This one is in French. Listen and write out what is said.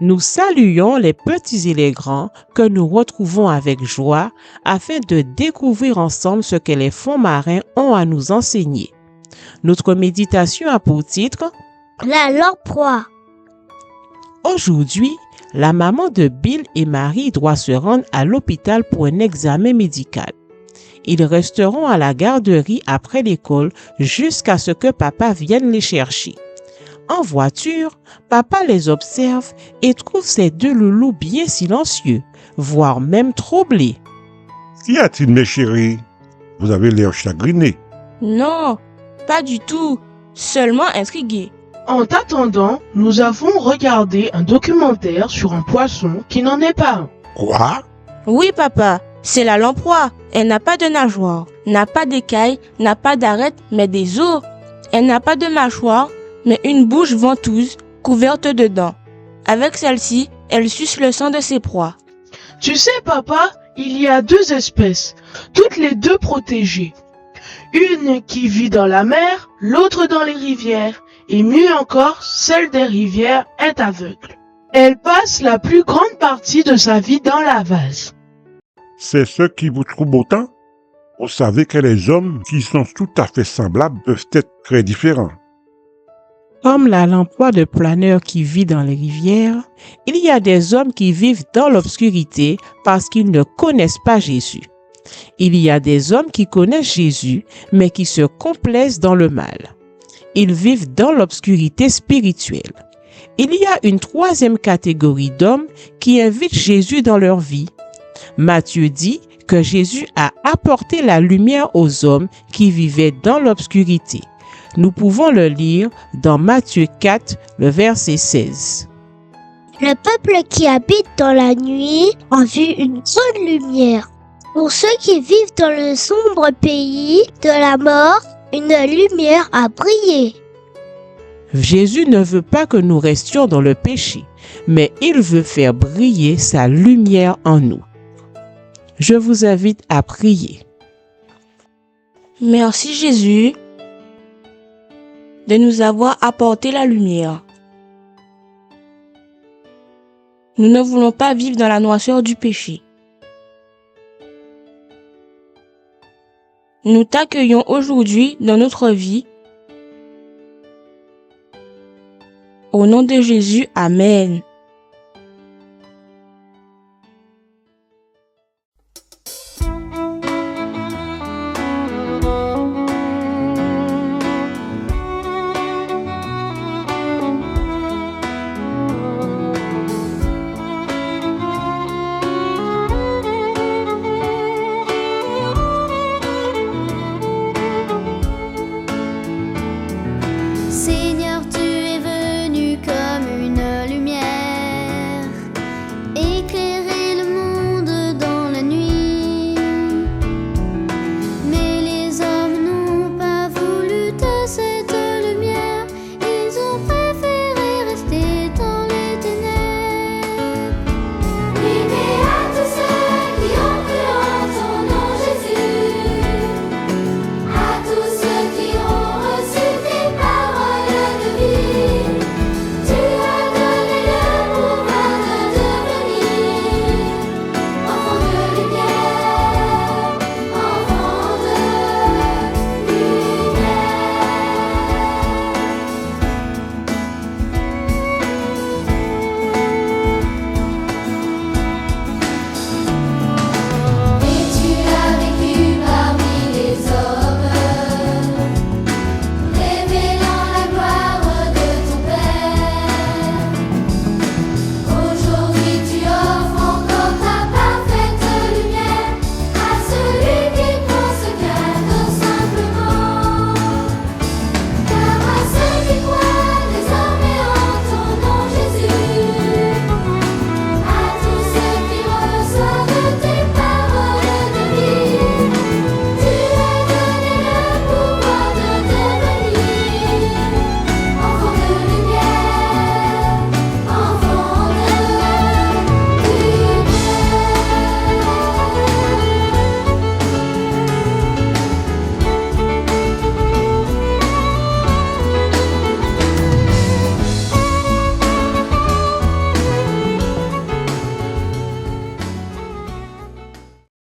Nous saluons les petits et les grands que nous retrouvons avec joie afin de découvrir ensemble ce que les fonds marins ont à nous enseigner. Notre méditation a pour titre La lamproie. Aujourd'hui, la maman de Bill et Marie doit se rendre à l'hôpital pour un examen médical. Ils resteront à la garderie après l'école jusqu'à ce que papa vienne les chercher. En voiture, papa les observe et trouve ces deux loulous bien silencieux, voire même troublés. Qu'y a-t-il, mes chéris? Vous avez l'air chagriné. Non, pas du tout, seulement intrigué. En t'attendant, nous avons regardé un documentaire sur un poisson qui n'en est pas un. Quoi? Oui, papa, c'est la lamproie. Elle n'a pas de nageoire, n'a pas d'écailles, n'a pas d'arête, mais des os. Elle n'a pas de mâchoire, mais une bouche ventouse couverte de dents. Avec celle-ci, elle suce le sang de ses proies. Tu sais, papa, il y a deux espèces, toutes les deux protégées. Une qui vit dans la mer, l'autre dans les rivières, et mieux encore, celle des rivières est aveugle. Elle passe la plus grande partie de sa vie dans la vase. C'est ce qui vous trouble autant? Vous savez que les hommes qui sont tout à fait semblables peuvent être très différents. Comme la lamproie de planeur qui vit dans les rivières, il y a des hommes qui vivent dans l'obscurité parce qu'ils ne connaissent pas Jésus. Il y a des hommes qui connaissent Jésus, mais qui se complaisent dans le mal. Ils vivent dans l'obscurité spirituelle. Il y a une troisième catégorie d'hommes qui invitent Jésus dans leur vie. Matthieu dit que Jésus a apporté la lumière aux hommes qui vivaient dans l'obscurité. Nous pouvons le lire dans Matthieu 4, le verset 16. Le peuple qui habite dans la nuit a vu une grande lumière. Pour ceux qui vivent dans le sombre pays de la mort, une lumière a brillé. Jésus ne veut pas que nous restions dans le péché, mais il veut faire briller sa lumière en nous. Je vous invite à prier. Merci Jésus de nous avoir apporté la lumière. Nous ne voulons pas vivre dans la noirceur du péché. Nous t'accueillons aujourd'hui dans notre vie. Au nom de Jésus, Amen.